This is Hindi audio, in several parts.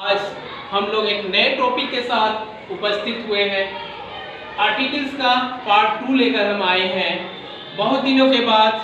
आज हम लोग एक नए टॉपिक के साथ उपस्थित हुए हैं। आर्टिकल्स का पार्ट 2 लेकर हम आए हैं। बहुत दिनों के बाद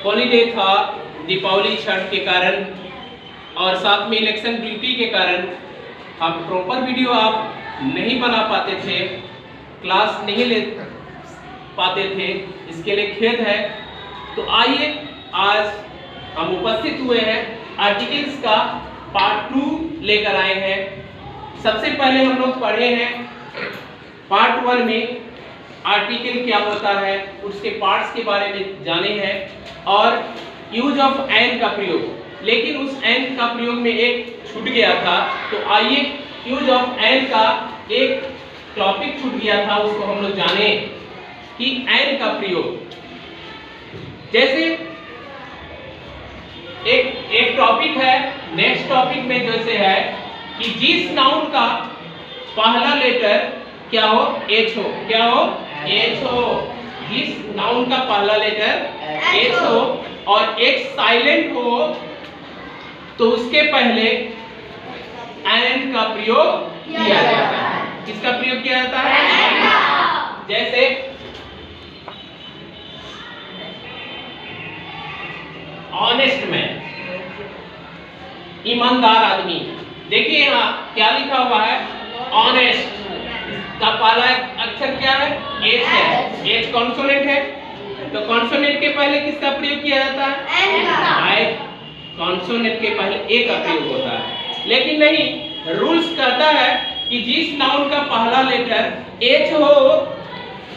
हॉलीडे था, दीपावली छठ के कारण और साथ में इलेक्शन ड्यूटी के कारण हम प्रॉपर वीडियो आप नहीं बना पाते थे, क्लास नहीं ले पाते थे, इसके लिए खेद है। तो आइए आज हम उपस्थित हुए हैं, आर्टिकल्स का पार्ट 2 लेकर आए हैं। सबसे पहले हम लोग पढ़े हैं पार्ट 1 में आर्टिकल क्या होता है, उसके पार्ट्स के बारे में जाने हैं और यूज ऑफ एंड का प्रयोग। लेकिन उस एंड का प्रयोग में एक छूट गया था, तो आइए यूज ऑफ एंड का एक टॉपिक छूट गया था, उसको हम लोग जाने कि एंड का प्रयोग। जैसे एक टॉपिक है, नेक्स्ट टॉपिक में जैसे है कि जिस नाउन का पहला लेटर क्या हो, एच हो, क्या हो, एच हो। जिस नाउन का पहला लेटर एच हो और एच साइलेंट हो तो उसके पहले एंड का प्रयोग किया जाता है। किसका प्रयोग किया जाता है? जैसे ऑनेस्ट मैन, ईमानदार आदमी। देखिए यहाँ क्या लिखा हुआ है, ऑनेस्ट का पहला अक्षर क्या है, एच है। एच कॉन्सोनेंट है, तो कॉन्सोनेंट के पहले किसका प्रयोग किया जाता है? कॉन्सोनेंट के पहले ए का प्रयोग होता है। लेकिन नहीं, रूल्स कहता है कि जिस नाउन का पहला लेटर एच हो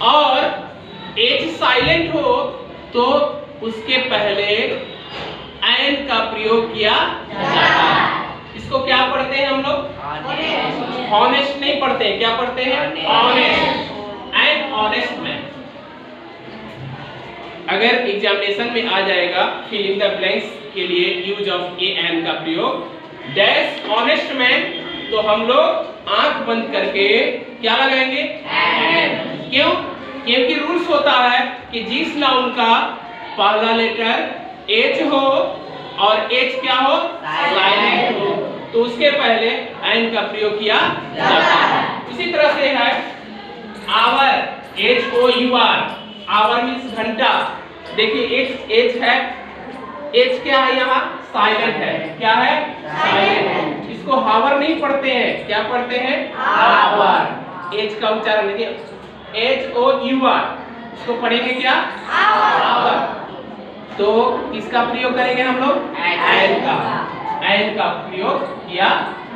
और एच साइलेंट हो तो उसके पहले एंड का प्रयोग किया जाता है। इसको क्या पढ़ते हैं हम लोग? ऑनेस्ट नहीं पढ़ते हैं, क्या पढ़ते हैं? Honest and honest man. अगर एग्जामिनेशन में आ जाएगा फिल इन द ब्लैंक्स के लिए यूज ऑफ ए एंड का प्रयोग, डैश ऑनेस्ट मैन, तो हम लोग आंख बंद करके क्या लगाएंगे? एंड। क्यों? क्योंकि रूल्स होता है कि जिस नाउन का पहला लेटर एच हो और एच क्या हो, साइलेंट हो, तो उसके पहले एंड का प्रयोग किया जाता है। इसी तरह से है hour, H O U R, hour means घंटा। देखिए एच है, एच क्या है यहाँ? साइलेंट है। क्या है? साइलेंट है। इसको हावर नहीं पढ़ते हैं, क्या पढ़ते हैं? आवर। एच का उच्चारण देखिए, एच ओ यू आर, इसको पढ़ेंगे क्या? आवर। तो किसका प्रयोग करेंगे हम लोग? एंड का। एंड का प्रयोग किया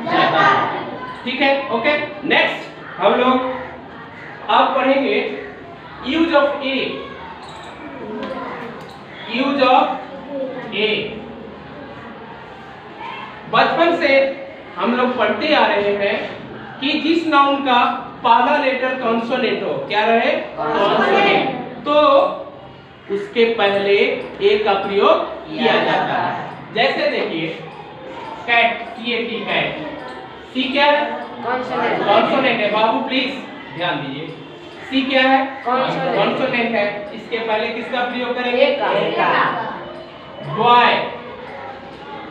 जाता है। ठीक है, ओके। नेक्स्ट हम लोग अब पढ़ेंगे use of a. Use of a बचपन से हम लोग पढ़ते आ रहे हैं कि जिस नाउन का पहला लेटर कॉन्सोनेंट हो, क्या रहे? कॉन्सोनेंट, तो उसके पहले ए का प्रयोग किया जाता है। जैसे देखिए कैट, सी कैट, सी क्या है? कॉन्सोनेंट है। बाबू प्लीज ध्यान दीजिए, सी क्या है? कॉन्सोनेंट है। इसके पहले किसका प्रयोग करेंगे? बॉय,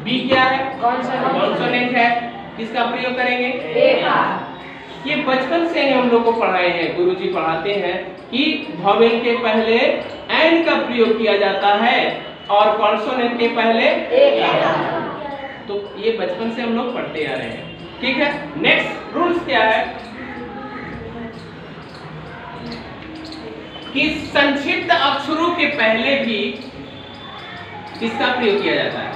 बी क्या है? कॉन्सोनेंट है, किसका प्रयोग करेंगे? ए का। ये बचपन से हम लोग को पढ़ाए हैं, गुरुजी पढ़ाते हैं कि वॉवेल के पहले एंड का प्रयोग किया जाता है और कॉन्सोनेंट के पहले ए का। तो ये बचपन से हम लोग पढ़ते आ रहे हैं। ठीक है, नेक्स्ट रूल्स क्या है कि संक्षिप्त अक्षरों के पहले भी किसका प्रयोग किया जाता है?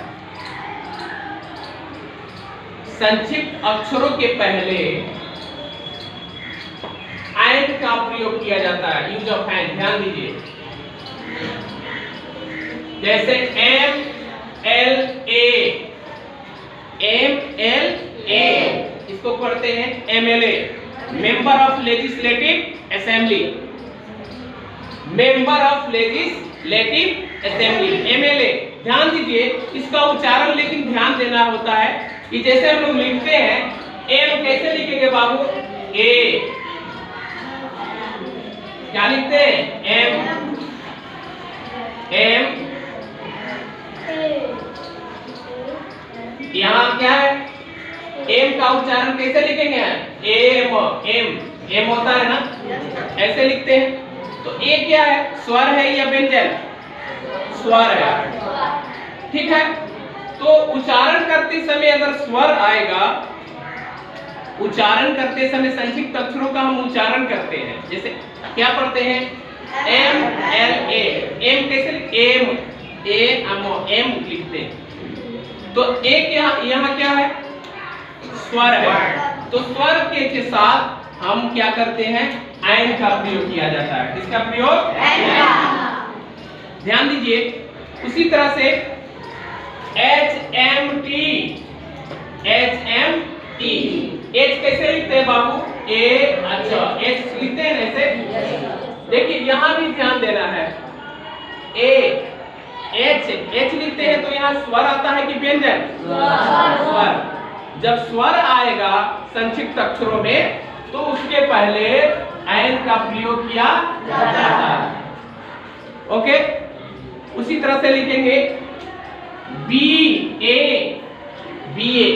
संक्षिप्त अक्षरों के पहले एंड का प्रयोग किया जाता है, यूज ऑफ एंड। ध्यान दीजिए, जैसे M L A, M L A, इसको पढ़ते हैं MLA, member of legislative assembly. Member of legislative assembly, MLA. ध्यान दीजिए, इसका उच्चारण लेकिन ध्यान देना होता है कि जैसे हम लोग लिखते हैं एम, कैसे लिखेंगे बाबू? ए। क्या लिखते हैं? एम, एम यहाँ क्या है, एम का उच्चारण कैसे लिखेंगे? एम, एम, एम होता है ना, ऐसे लिखते हैं। तो ए क्या है, स्वर है या व्यंजन? स्वर है, ठीक है। तो उच्चारण करते समय अगर स्वर आएगा, उच्चारण करते समय संक्षिप्त अक्षरों का हम उच्चारण करते हैं। जैसे क्या पढ़ते हैं? एम एल ए, एम कैसे लिखते? एम, ए एम लिखते हैं। तो ए क्या, यहाँ क्या है? स्वर है। तो स्वर के साथ हम क्या करते हैं? ऐन का प्रयोग किया जाता है। किसका प्रयोग? ध्यान दीजिए। उसी तरह से H M T, H M T, H कैसे लिखते हैं बाबू? ए, अच्छा एच लिखते हैं ऐसे। देखिए यहाँ भी ध्यान देना है। ए, एच, एच लिखते हैं तो यहाँ स्वर आता है कि व्यंजन? स्वर। जब स्वर आएगा संक्षिप्त अक्षरों में तो उसके पहले ऐन का प्रयोग किया जाता है। ओके, उसी तरह से लिखेंगे B A, B A,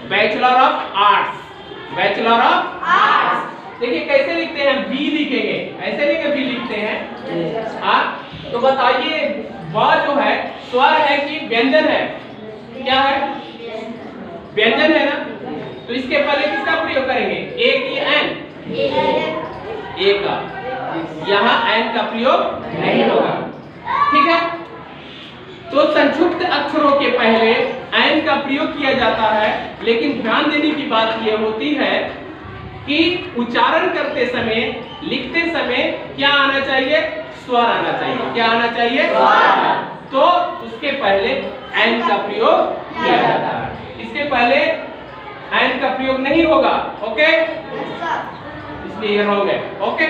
bachelor of arts, bachelor of arts. देखिए कैसे लिखते हैं? बी लिखेंगे, ऐसे लिखे बी लिखते हैं। हाँ, तो बताइए ब जो है स्वर है कि व्यंजन है? क्या है? व्यंजन है ना। तो इसके पहले किसका प्रयोग करेंगे? ए की एन? ए का। यहाँ एन का प्रयोग नहीं होगा, ठीक है। तो संक्षिप्त अक्षरों के पहले ऐन का प्रयोग किया जाता है, लेकिन ध्यान देने की बात यह होती है कि उच्चारण करते समय, लिखते समय क्या आना चाहिए? स्वर आना चाहिए। क्या आना चाहिए? तो उसके पहले ऐन का प्रयोग किया जाता है, इसके पहले ऐन का प्रयोग नहीं होगा। ओके, इसलिए ये रॉन्ग है। ओके,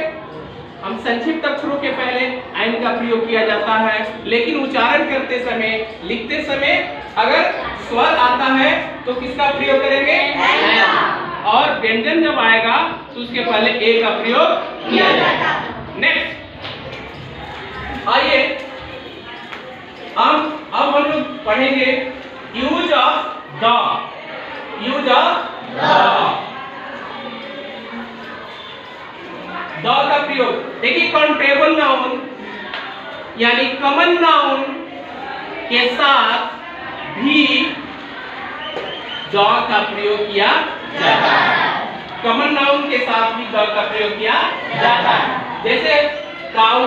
हम संक्षिप्त अक्षरों के पहले ऐन का प्रयोग किया जाता है, लेकिन उच्चारण करते समय, लिखते समय अगर स्वर आता है तो किसका प्रयोग करेंगे? ऐन। और व्यंजन जब आएगा तो उसके पहले ए का प्रयोग किया जाएगा। नेक्स्ट आइए अब हम लोग पढ़ेंगे use of the, use of the का प्रयोग। देखिए काउंटेबल नाउन यानी कॉमन नाउन के साथ भी द का प्रयोग किया जाता है। कॉमन नाउन के साथ भी द का प्रयोग किया जाता है। जैसे काऊ,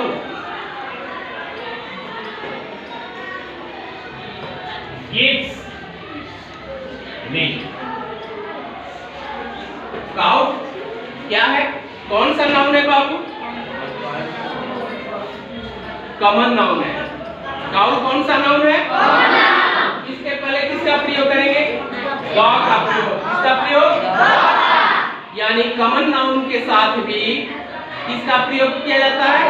किड्स, काऊ क्या है? कौन सा नाउन है बाबू? कॉमन नाउन है। काऊ कौन सा नाउन है? इसके पहले किसका प्रयोग करेंगे? द का प्रयोग। किसका प्रयोग? यानी कॉमन नाउन के साथ भी किसका प्रयोग किया जाता है?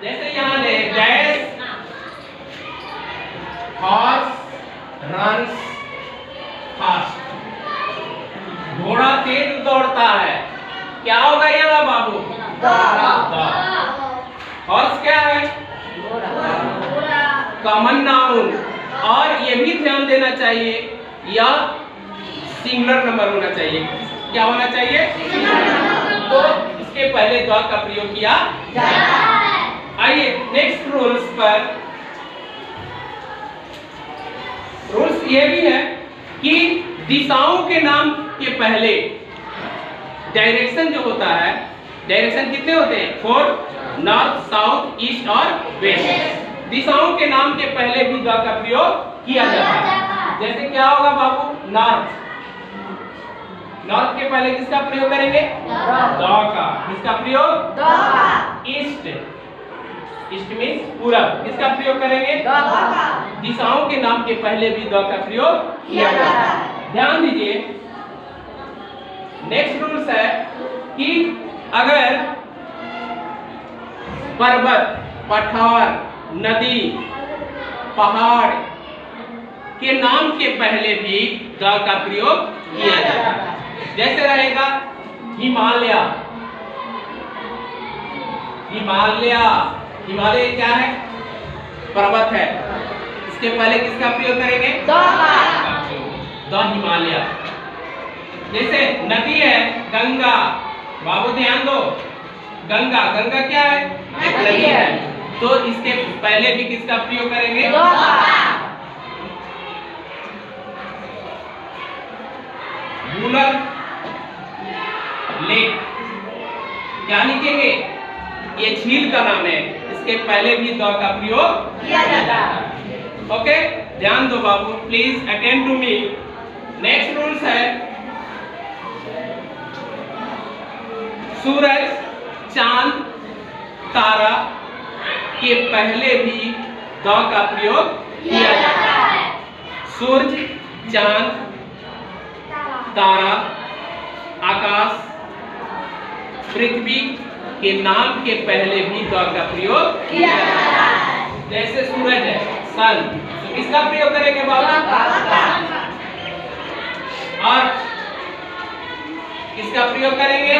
जैसे यहाँ ले गैस, हॉर्स रन्स फास्ट, घोड़ा तेज दौड़ता है। क्या होगा यहाँ बाबू? हॉर्स क्या है? Common noun. और ये भी ध्यान देना चाहिए या सिंगुलर नंबर होना चाहिए। क्या होना चाहिए? तो इसके पहले द का प्रयोग किया जाता है। आइए नेक्स्ट रूल्स पर। रूल्स ये भी है कि दिशाओं के नाम के पहले डायरेक्शन जो होता है, डायरेक्शन कितने होते हैं? 4, नॉर्थ, साउथ, ईस्ट और वेस्ट। दिशाओं के नाम के पहले भी द का प्रयोग किया जाता है। जैसे क्या होगा बाबू? नॉर्थ, नॉर्थ के पहले किसका प्रयोग करेंगे? द का। किसका प्रयोग? द का। ईस्ट, ईस्ट मींस पूरब, किसका प्रयोग करेंगे? द का। दिशाओं के नाम के पहले भी द का प्रयोग किया जाता है। ध्यान दीजिए, नेक्स्ट रूल्स है कि अगर पर्वत, पठार, नदी, पहाड़ के नाम के पहले भी द का प्रयोग किया जाता है। जैसे रहेगा हिमालय, हिमालय, हिमालय क्या है? पर्वत है। इसके पहले किसका प्रयोग करेंगे? द का। हिमालय। जैसे नदी है गंगा, बाबू ध्यान दो, गंगा, गंगा क्या है? एक नदी है। तो इसके पहले भी किसका प्रयोग करेंगे? द का। रूलर, लेक, क्या लिखेंगे? ये झील का नाम है, इसके पहले भी द का प्रयोग किया जाता है। ओके, ध्यान दो बाबू, please attend to me. Next rules है सूरज, चांद, तारा के पहले भी द का प्रयोग किया जाता है। सूरज, चांद, तारा, आकाश, पृथ्वी के नाम के पहले भी द का प्रयोग किया जाता है। जैसे सूरज है, सन, तो किसका प्रयोग करेंगे बाबू? और किसका प्रयोग करेंगे?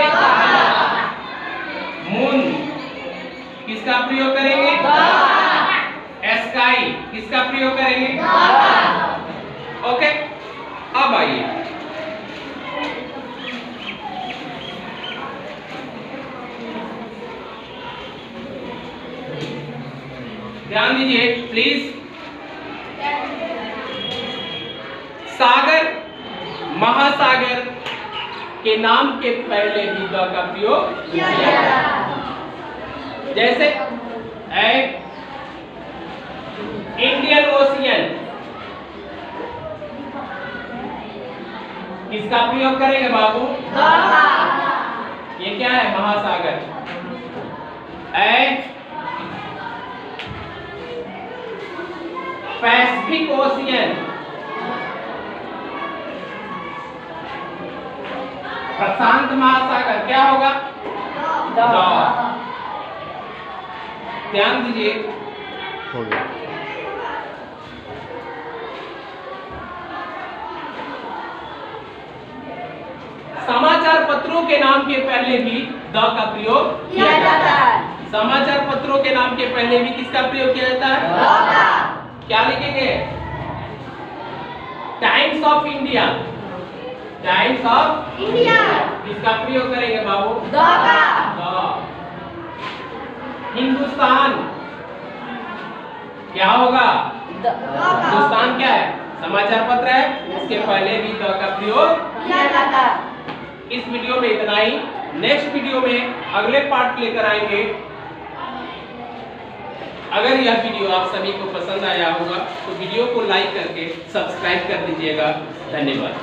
मून, किसका प्रयोग करेंगे? स्काई, किसका प्रयोग करेंगे? ओके, अब आइए ध्यान दीजिए प्लीज। सागर, महासागर के नाम के पहले भी द का प्रयोग किया जाता है। जैसे इंडियन ओशियन, किसका प्रयोग करेंगे बाबू? ये क्या है? महासागर। पैसिफिक ओशियन, प्रशांत महासागर, क्या होगा? ध्यान दीजिए, हो गया। समाचार पत्रों के नाम के पहले भी द का प्रयोग किया जाता है। समाचार पत्रों के नाम के पहले भी किसका प्रयोग किया जाता है? द का। क्या लिखेंगे? Times of India, times of India, किसका प्रयोग करेंगे बाबू? द का। हिंदुस्तान, क्या होगा? हिंदुस्तान क्या है? समाचार पत्र है, इसके पहले भी द का प्रयोग किया जाता है। इस वीडियो में इतना ही। नेक्स्ट वीडियो में अगले पार्ट लेकर आएंगे। अगर यह वीडियो आप सभी को पसंद आया होगा तो वीडियो को लाइक करके सब्सक्राइब कर दीजिएगा। धन्यवाद।